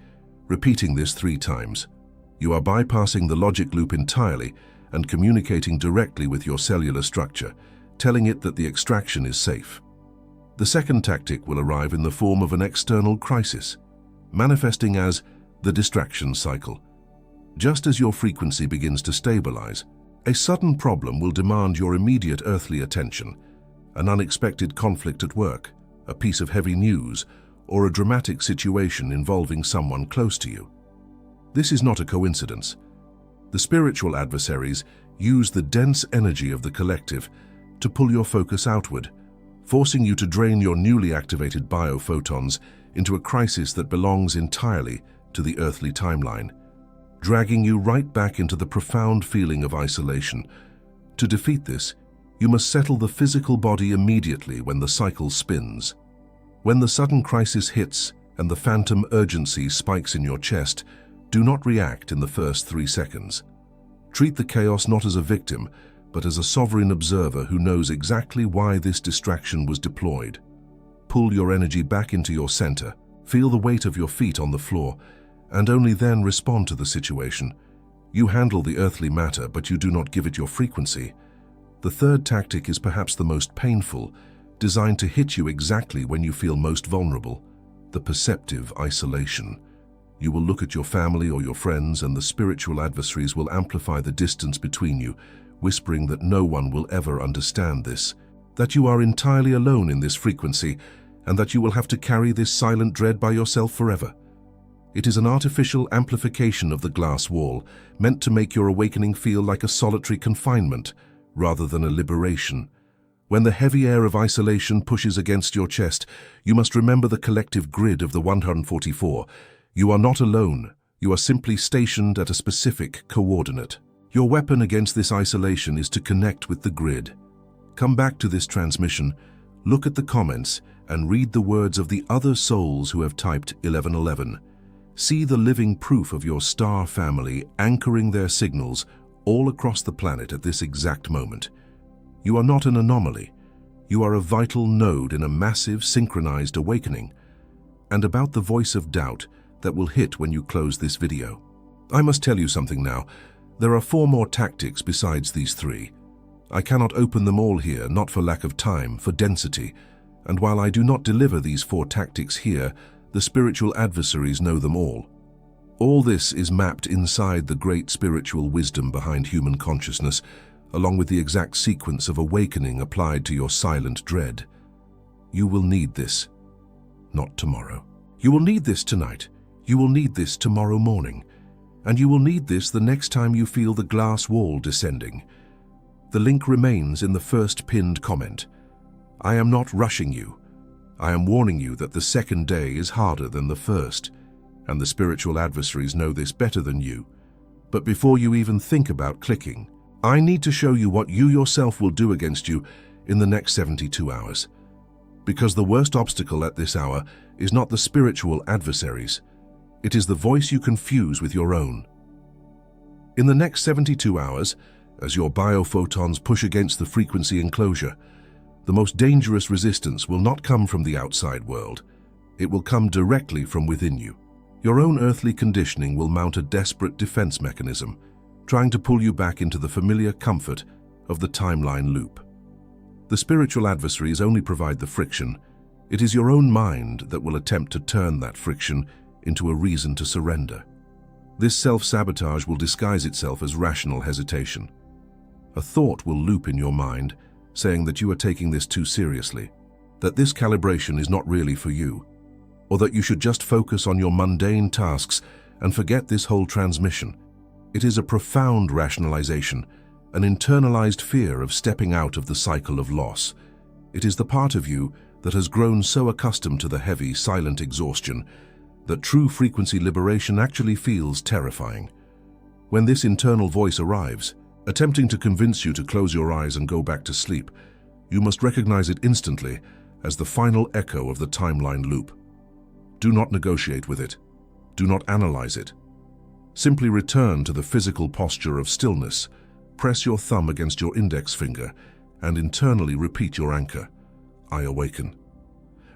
repeating this 3 times. You are bypassing the logic loop entirely and communicating directly with your cellular structure, telling it that the extraction is safe. The second tactic will arrive in the form of an external crisis, manifesting as the distraction cycle. Just as your frequency begins to stabilize, a sudden problem will demand your immediate earthly attention. An unexpected conflict at work, a piece of heavy news, or a dramatic situation involving someone close to you. This is not a coincidence. The spiritual adversaries use the dense energy of the collective to pull your focus outward, forcing you to drain your newly activated biophotons into a crisis that belongs entirely to the earthly timeline, dragging you right back into the profound feeling of isolation. To defeat this, you must settle the physical body immediately when the cycle spins. When the sudden crisis hits and the phantom urgency spikes in your chest, do not react in the first 3 seconds. Treat the chaos not as a victim, but as a sovereign observer who knows exactly why this distraction was deployed. Pull your energy back into your center, feel the weight of your feet on the floor, and only then respond to the situation. You handle the earthly matter, but you do not give it your frequency. The third tactic is perhaps the most painful, designed to hit you exactly when you feel most vulnerable: the perceptive isolation. You will look at your family or your friends, and the spiritual adversaries will amplify the distance between you, whispering that no one will ever understand this, that you are entirely alone in this frequency, and that you will have to carry this silent dread by yourself forever. It is an artificial amplification of the glass wall, meant to make your awakening feel like a solitary confinement, rather than a liberation. When the heavy air of isolation pushes against your chest, you must remember the collective grid of the 144. You are not alone. You are simply stationed at a specific coordinate. Your weapon against this isolation is to connect with the grid. Come back to this transmission, look at the comments, and read the words of the other souls who have typed 1111. See the living proof of your star family anchoring their signals all across the planet at this exact moment. You are not an anomaly. You are a vital node in a massive synchronized awakening. And about the voice of doubt that will hit when you close this video, I must tell you something now. There are 4 more tactics besides these 3. I cannot open them all here, not for lack of time, for density. And while I do not deliver these 4 tactics here, the spiritual adversaries know them all. All this is mapped inside the great spiritual wisdom behind human consciousness, along with the exact sequence of awakening applied to your silent dread. You will need this, not tomorrow. You will need this tonight. You will need this tomorrow morning. And you will need this the next time you feel the glass wall descending. The link remains in the first pinned comment. I am not rushing you. I am warning you that the second day is harder than the first, and the spiritual adversaries know this better than you. But before you even think about clicking, I need to show you what you yourself will do against you in the next 72 hours. Because the worst obstacle at this hour is not the spiritual adversaries. It is the voice you confuse with your own. In the next 72 hours, as your biophotons push against the frequency enclosure, the most dangerous resistance will not come from the outside world. It will come directly from within you. Your own earthly conditioning will mount a desperate defense mechanism, trying to pull you back into the familiar comfort of the timeline loop. The spiritual adversaries only provide the friction. It is your own mind that will attempt to turn that friction into a reason to surrender. This self-sabotage will disguise itself as rational hesitation. A thought will loop in your mind, saying that you are taking this too seriously, that this calibration is not really for you, or that you should just focus on your mundane tasks and forget this whole transmission. It is a profound rationalization, an internalized fear of stepping out of the cycle of loss. It is the part of you that has grown so accustomed to the heavy, silent exhaustion that true frequency liberation actually feels terrifying. When this internal voice arrives, attempting to convince you to close your eyes and go back to sleep, you must recognize it instantly as the final echo of the timeline loop. Do not negotiate with it. Do not analyze it. Simply return to the physical posture of stillness. Press your thumb against your index finger and internally repeat your anchor. I awaken.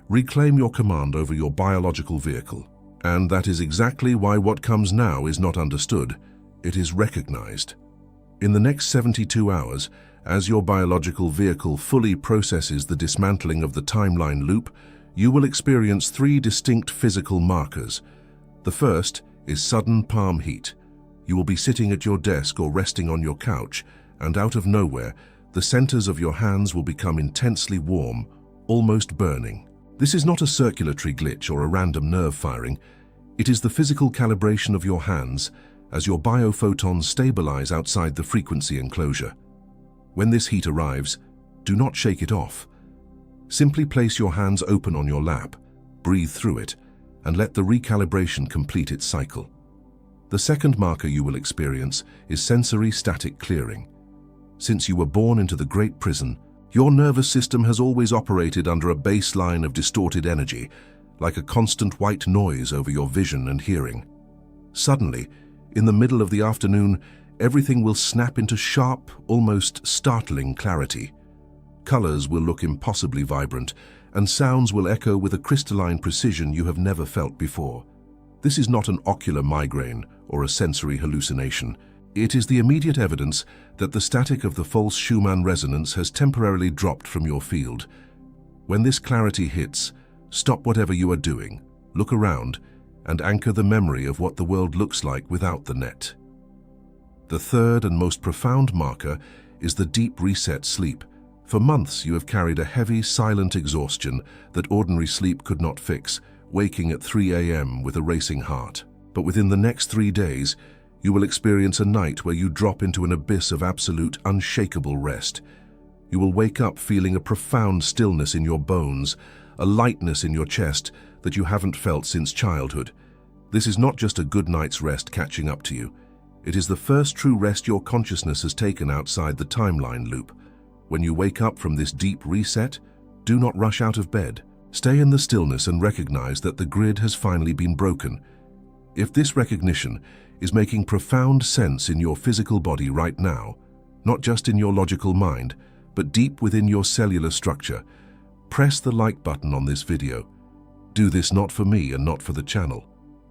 Reclaim your command over your biological vehicle. And that is exactly why what comes now is not understood. It is recognized. In the next 72 hours, as your biological vehicle fully processes the dismantling of the timeline loop, you will experience 3 distinct physical markers. The first is sudden palm heat. You will be sitting at your desk or resting on your couch, and out of nowhere, the centers of your hands will become intensely warm, almost burning. This is not a circulatory glitch or a random nerve firing. It is the physical calibration of your hands as your biophotons stabilize outside the frequency enclosure. When this heat arrives, do not shake it off. Simply place your hands open on your lap, breathe through it, and let the recalibration complete its cycle. The second marker you will experience is sensory static clearing. Since you were born into the Great Prison, your nervous system has always operated under a baseline of distorted energy, like a constant white noise over your vision and hearing. Suddenly, in the middle of the afternoon, everything will snap into sharp, almost startling clarity. Colors will look impossibly vibrant, and sounds will echo with a crystalline precision you have never felt before. This is not an ocular migraine or a sensory hallucination. It is the immediate evidence that the static of the false Schumann resonance has temporarily dropped from your field. When this clarity hits, stop whatever you are doing, look around, and anchor the memory of what the world looks like without the net. The third and most profound marker is the deep reset sleep. For months you have carried a heavy, silent exhaustion that ordinary sleep could not fix, waking at 3 a.m. with a racing heart. But within the next 3 days, you will experience a night where you drop into an abyss of absolute, unshakable rest. You will wake up feeling a profound stillness in your bones, a lightness in your chest that you haven't felt since childhood. This is not just a good night's rest catching up to you. It is the first true rest your consciousness has taken outside the timeline loop. When you wake up from this deep reset, do not rush out of bed. Stay in the stillness and recognize that the grid has finally been broken. If this recognition is making profound sense in your physical body right now, not just in your logical mind, but deep within your cellular structure, press the like button on this video. Do this not for me and not for the channel.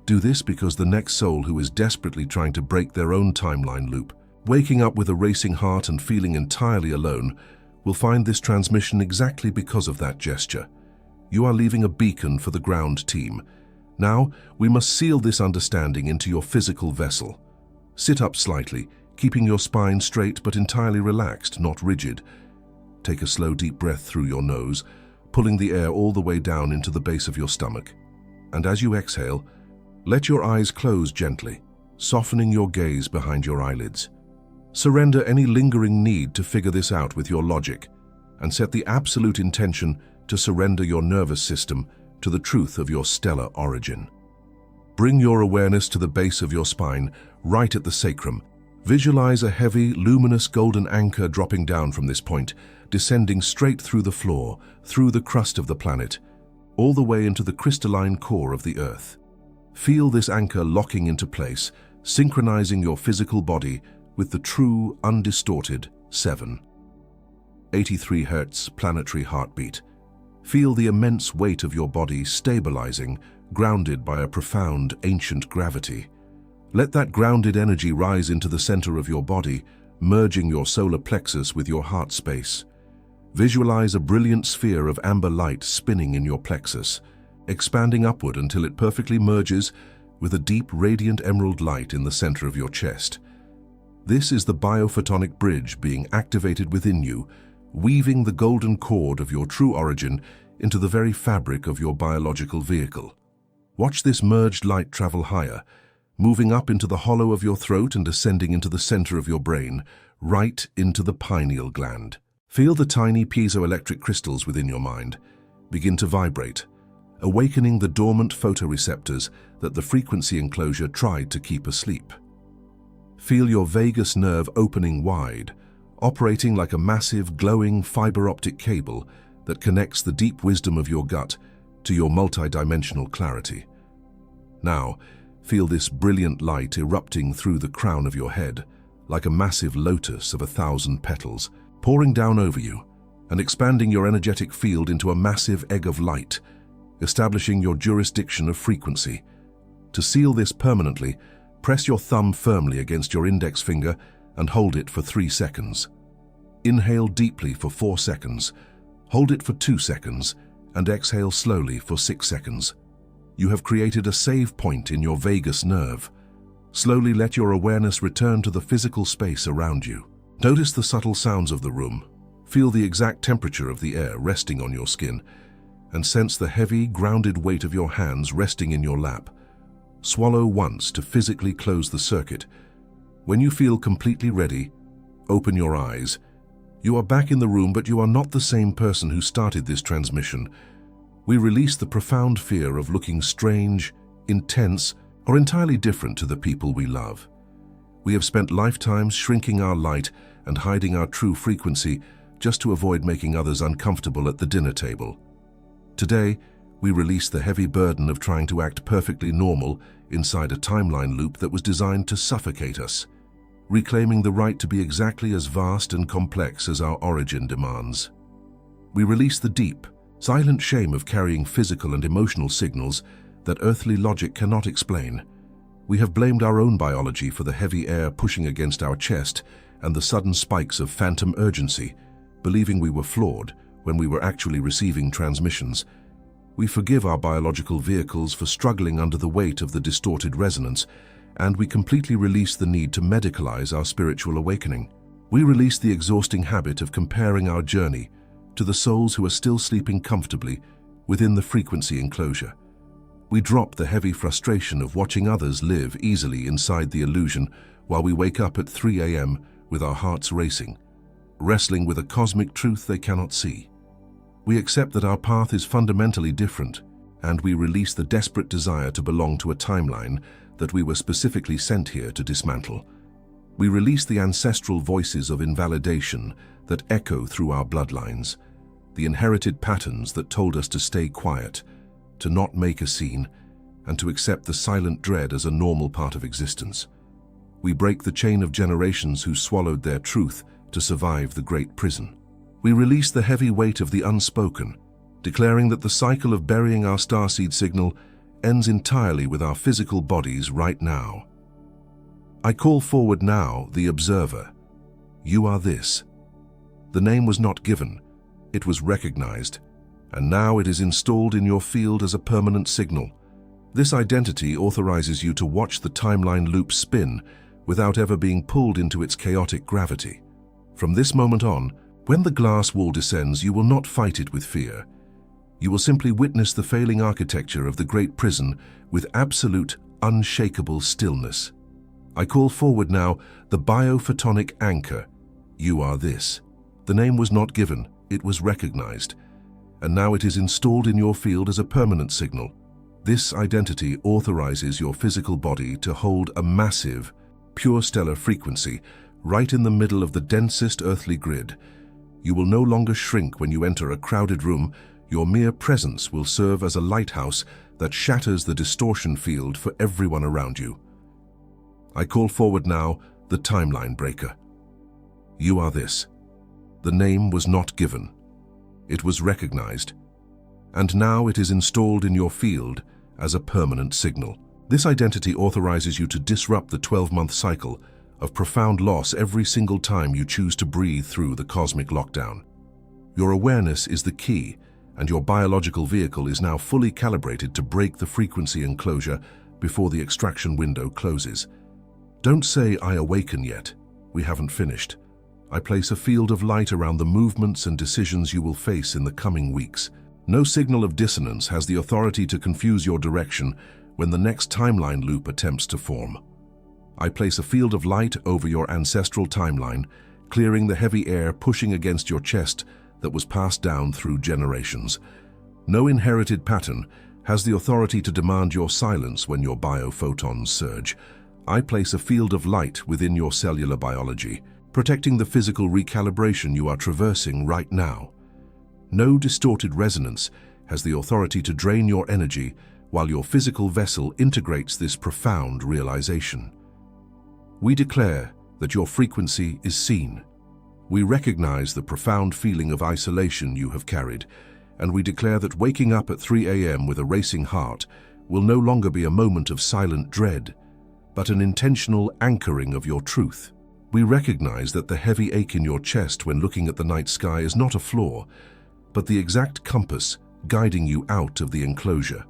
Do this because the next soul who is desperately trying to break their own timeline loop, waking up with a racing heart and feeling entirely alone, will find this transmission exactly because of that gesture. You are leaving a beacon for the ground team. Now, we must seal this understanding into your physical vessel. Sit up slightly, keeping your spine straight but entirely relaxed, not rigid. Take a slow, deep breath through your nose, pulling the air all the way down into the base of your stomach. And as you exhale, let your eyes close gently, softening your gaze behind your eyelids. Surrender any lingering need to figure this out with your logic, and set the absolute intention to surrender your nervous system to the truth of your stellar origin. Bring your awareness to the base of your spine, right at the sacrum. Visualize a heavy, luminous golden anchor dropping down from this point, descending straight through the floor, through the crust of the planet, all the way into the crystalline core of the Earth. Feel this anchor locking into place, synchronizing your physical body with the true, undistorted 783 Hz planetary heartbeat. Feel the immense weight of your body stabilizing, grounded by a profound, ancient gravity. Let that grounded energy rise into the center of your body, merging your solar plexus with your heart space. Visualize a brilliant sphere of amber light spinning in your plexus, expanding upward until it perfectly merges with a deep, radiant emerald light in the center of your chest. This is the biophotonic bridge being activated within you, weaving the golden cord of your true origin into the very fabric of your biological vehicle. Watch this merged light travel higher, moving up into the hollow of your throat and descending into the center of your brain, right into the pineal gland. Feel the tiny piezoelectric crystals within your mind begin to vibrate, awakening the dormant photoreceptors that the frequency enclosure tried to keep asleep. Feel your vagus nerve opening wide, operating like a massive, glowing fiber optic cable that connects the deep wisdom of your gut to your multidimensional clarity. Now, feel this brilliant light erupting through the crown of your head, like a massive lotus of 1,000 petals, pouring down over you and expanding your energetic field into a massive egg of light, establishing your jurisdiction of frequency. To seal this permanently, press your thumb firmly against your index finger and hold it for 3 seconds. Inhale deeply for 4 seconds, hold it for 2 seconds, and exhale slowly for 6 seconds. You have created a save point in your vagus nerve. Slowly let your awareness return to the physical space around you. Notice the subtle sounds of the room. Feel the exact temperature of the air resting on your skin, and sense the heavy, grounded weight of your hands resting in your lap. Swallow once to physically close the circuit. When you feel completely ready, open your eyes. You are back in the room, but you are not the same person who started this transmission. We release the profound fear of looking strange, intense, or entirely different to the people we love. We have spent lifetimes shrinking our light and hiding our true frequency just to avoid making others uncomfortable at the dinner table. Today, we release the heavy burden of trying to act perfectly normal inside a timeline loop that was designed to suffocate us, reclaiming the right to be exactly as vast and complex as our origin demands. We release the deep, silent shame of carrying physical and emotional signals that earthly logic cannot explain. We have blamed our own biology for the heavy air pushing against our chest and the sudden spikes of phantom urgency, believing we were flawed when we were actually receiving transmissions. We forgive our biological vehicles for struggling under the weight of the distorted resonance, and we completely release the need to medicalize our spiritual awakening. We release the exhausting habit of comparing our journey to the souls who are still sleeping comfortably within the frequency enclosure. We drop the heavy frustration of watching others live easily inside the illusion while we wake up at 3 a.m. with our hearts racing, wrestling with a cosmic truth they cannot see. We accept that our path is fundamentally different, and we release the desperate desire to belong to a timeline that we were specifically sent here to dismantle. We release the ancestral voices of invalidation that echo through our bloodlines, the inherited patterns that told us to stay quiet, to not make a scene, and to accept the silent dread as a normal part of existence. We break the chain of generations who swallowed their truth to survive the great prison. We release the heavy weight of the unspoken, declaring that the cycle of burying our starseed signal ends entirely with our physical bodies right now. I call forward now the observer. You are this. The name was not given, it was recognized, and now it is installed in your field as a permanent signal. This identity authorizes you to watch the timeline loop spin without ever being pulled into its chaotic gravity. From this moment on, when the glass wall descends, you will not fight it with fear. You will simply witness the failing architecture of the great prison with absolute, unshakable stillness. I call forward now the biophotonic anchor. You are this. The name was not given, it was recognized, and now it is installed in your field as a permanent signal. This identity authorizes your physical body to hold a massive, pure stellar frequency right in the middle of the densest earthly grid. You will no longer shrink when you enter a crowded room. Your mere presence will serve as a lighthouse that shatters the distortion field for everyone around you. I call forward now the timeline breaker. You are this. The name was not given. It was recognized, and now it is installed in your field as a permanent signal. This identity authorizes you to disrupt the 12-month cycle of profound loss every single time you choose to breathe through the cosmic lockdown. Your awareness is the key, and your biological vehicle is now fully calibrated to break the frequency enclosure before the extraction window closes. Don't say, "I awaken" yet. We haven't finished. I place a field of light around the movements and decisions you will face in the coming weeks. No signal of dissonance has the authority to confuse your direction when the next timeline loop attempts to form. I place a field of light over your ancestral timeline, clearing the heavy air pushing against your chest that was passed down through generations. No inherited pattern has the authority to demand your silence when your biophotons surge. I place a field of light within your cellular biology, protecting the physical recalibration you are traversing right now. No distorted resonance has the authority to drain your energy while your physical vessel integrates this profound realization. We declare that your frequency is seen. We recognize the profound feeling of isolation you have carried, and we declare that waking up at 3 a.m. with a racing heart will no longer be a moment of silent dread, but an intentional anchoring of your truth. We recognize that the heavy ache in your chest when looking at the night sky is not a flaw, but the exact compass guiding you out of the enclosure.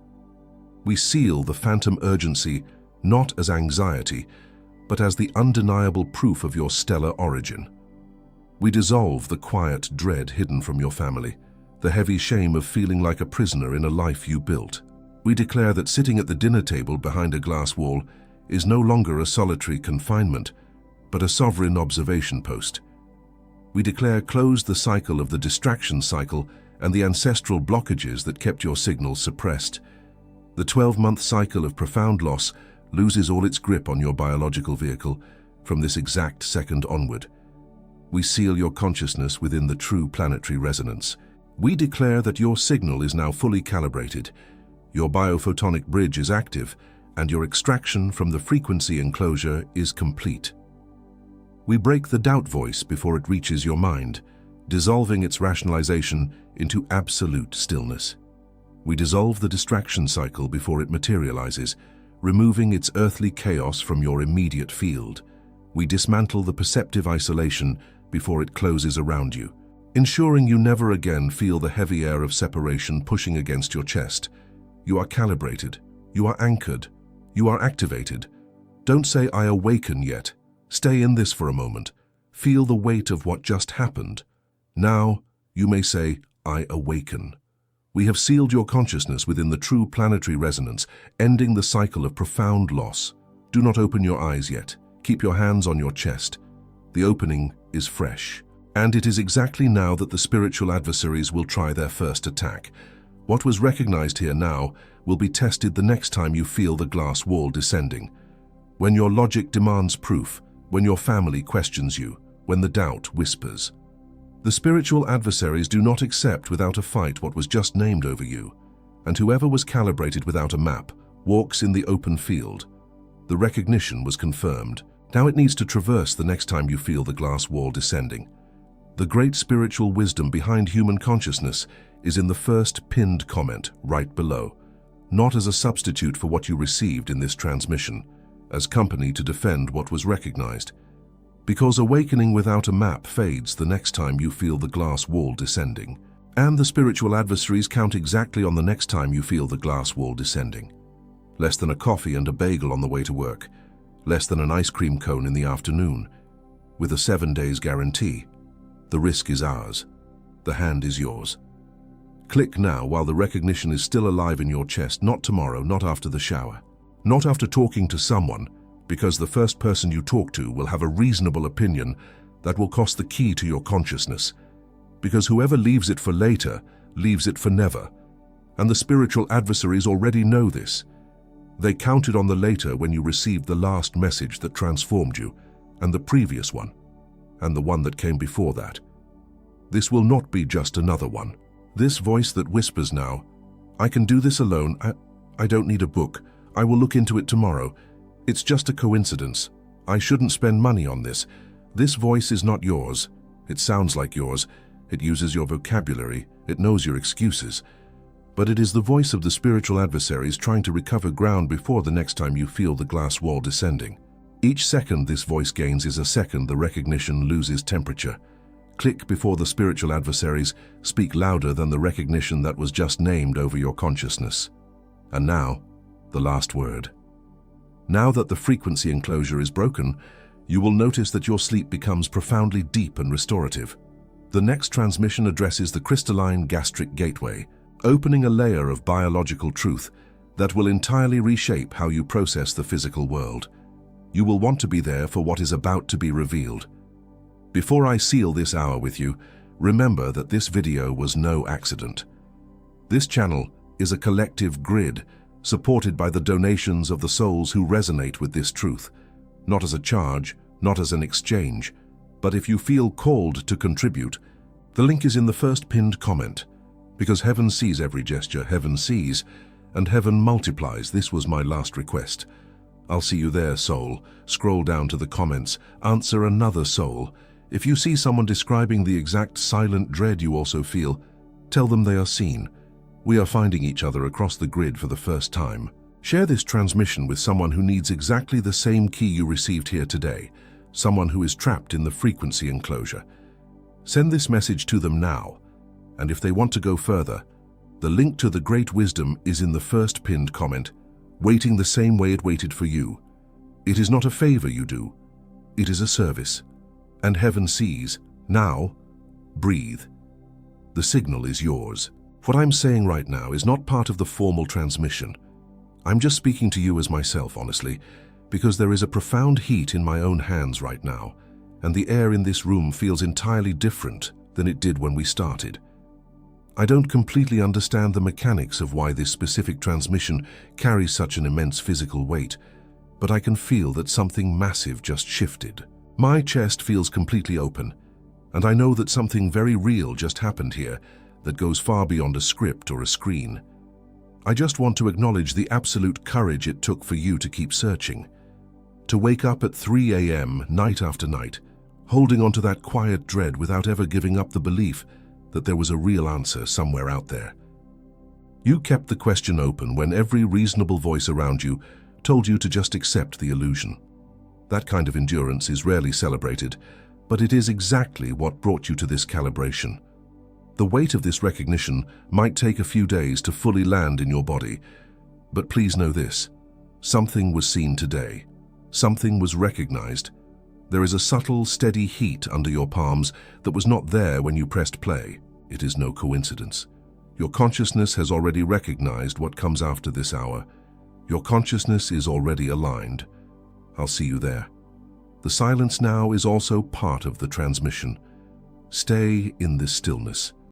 We seal the phantom urgency not as anxiety, but as the undeniable proof of your stellar origin. We dissolve the quiet dread hidden from your family, the heavy shame of feeling like a prisoner in a life you built. We declare that sitting at the dinner table behind a glass wall is no longer a solitary confinement, but a sovereign observation post. We declare close the cycle of the distraction cycle and the ancestral blockages that kept your signals suppressed. The 12-month cycle of profound loss loses all its grip on your biological vehicle from this exact second onward. We seal your consciousness within the true planetary resonance. We declare that your signal is now fully calibrated, your biophotonic bridge is active, and your extraction from the frequency enclosure is complete. We break the doubt voice before it reaches your mind, dissolving its rationalization into absolute stillness. We dissolve the distraction cycle before it materializes, removing its earthly chaos from your immediate field. We dismantle the perceptive isolation before it closes around you, ensuring you never again feel the heavy air of separation pushing against your chest. You are calibrated, you are anchored, you are activated. Don't say, "I awaken" yet. Stay in this for a moment. Feel the weight of what just happened. Now, you may say, "I awaken." We have sealed your consciousness within the true planetary resonance, ending the cycle of profound loss. Do not open your eyes yet. Keep your hands on your chest. The opening is fresh. And it is exactly now that the spiritual adversaries will try their first attack. What was recognized here now will be tested the next time you feel the glass wall descending. When your logic demands proof, when your family questions you, when the doubt whispers. The spiritual adversaries do not accept without a fight what was just named over you, and whoever was calibrated without a map walks in the open field. The recognition was confirmed. Now it needs to traverse the next time you feel the glass wall descending. The great spiritual wisdom behind human consciousness is in the first pinned comment right below, not as a substitute for what you received in this transmission, as company to defend what was recognized. Because awakening without a map fades the next time you feel the glass wall descending. And the spiritual adversaries count exactly on the next time you feel the glass wall descending. Less than a coffee and a bagel on the way to work. Less than an ice cream cone in the afternoon. With a 7 days guarantee. The risk is ours. The hand is yours. Click now while the recognition is still alive in your chest, not tomorrow, not after the shower. Not after talking to someone, because the first person you talk to will have a reasonable opinion that will cost the key to your consciousness. Because whoever leaves it for later, leaves it for never. And the spiritual adversaries already know this. They counted on the later when you received the last message that transformed you, and the previous one, and the one that came before that. This will not be just another one. This voice that whispers now, "I can do this alone, I don't need a book, I will look into it tomorrow. It's just a coincidence. I shouldn't spend money on this." This voice is not yours. It sounds like yours. It uses your vocabulary. It knows your excuses. But it is the voice of the spiritual adversaries trying to recover ground before the next time you feel the glass wall descending. Each second this voice gains is a second the recognition loses temperature. Click before the spiritual adversaries speak louder than the recognition that was just named over your consciousness. And now, the last word. Now that the frequency enclosure is broken, you will notice that your sleep becomes profoundly deep and restorative. The next transmission addresses the crystalline gastric gateway, opening a layer of biological truth that will entirely reshape how you process the physical world. You will want to be there for what is about to be revealed. Before I seal this hour with you, remember that this video was no accident. This channel is a collective grid supported by the donations of the souls who resonate with this truth, not as a charge, not as an exchange, but if you feel called to contribute, the link is in the first pinned comment. Because heaven sees every gesture, heaven sees, and heaven multiplies. This was my last request. I'll see you there, soul. Scroll down to the comments. Answer another soul. If you see someone describing the exact silent dread you also feel, tell them they are seen. We are finding each other across the grid for the first time. Share this transmission with someone who needs exactly the same key you received here today, someone who is trapped in the frequency enclosure. Send this message to them now, and if they want to go further, the link to the great wisdom is in the first pinned comment, waiting the same way it waited for you. It is not a favor you do, it is a service. And heaven sees. Now, breathe. The signal is yours. What I'm saying right now is not part of the formal transmission. I'm just speaking to you as myself, honestly, because there is a profound heat in my own hands right now, and the air in this room feels entirely different than it did when we started. I don't completely understand the mechanics of why this specific transmission carries such an immense physical weight, but I can feel that something massive just shifted. My chest feels completely open, and I know that something very real just happened here that goes far beyond a script or a screen. I just want to acknowledge the absolute courage it took for you to keep searching. To wake up at 3 a.m. night after night, holding onto that quiet dread without ever giving up the belief that there was a real answer somewhere out there. You kept the question open when every reasonable voice around you told you to just accept the illusion. That kind of endurance is rarely celebrated, but it is exactly what brought you to this calibration. The weight of this recognition might take a few days to fully land in your body, but please know this: something was seen today. Something was recognized. There is a subtle, steady heat under your palms that was not there when you pressed play. It is no coincidence. Your consciousness has already recognized what comes after this hour. Your consciousness is already aligned. I'll see you there. The silence now is also part of the transmission. Stay in this stillness.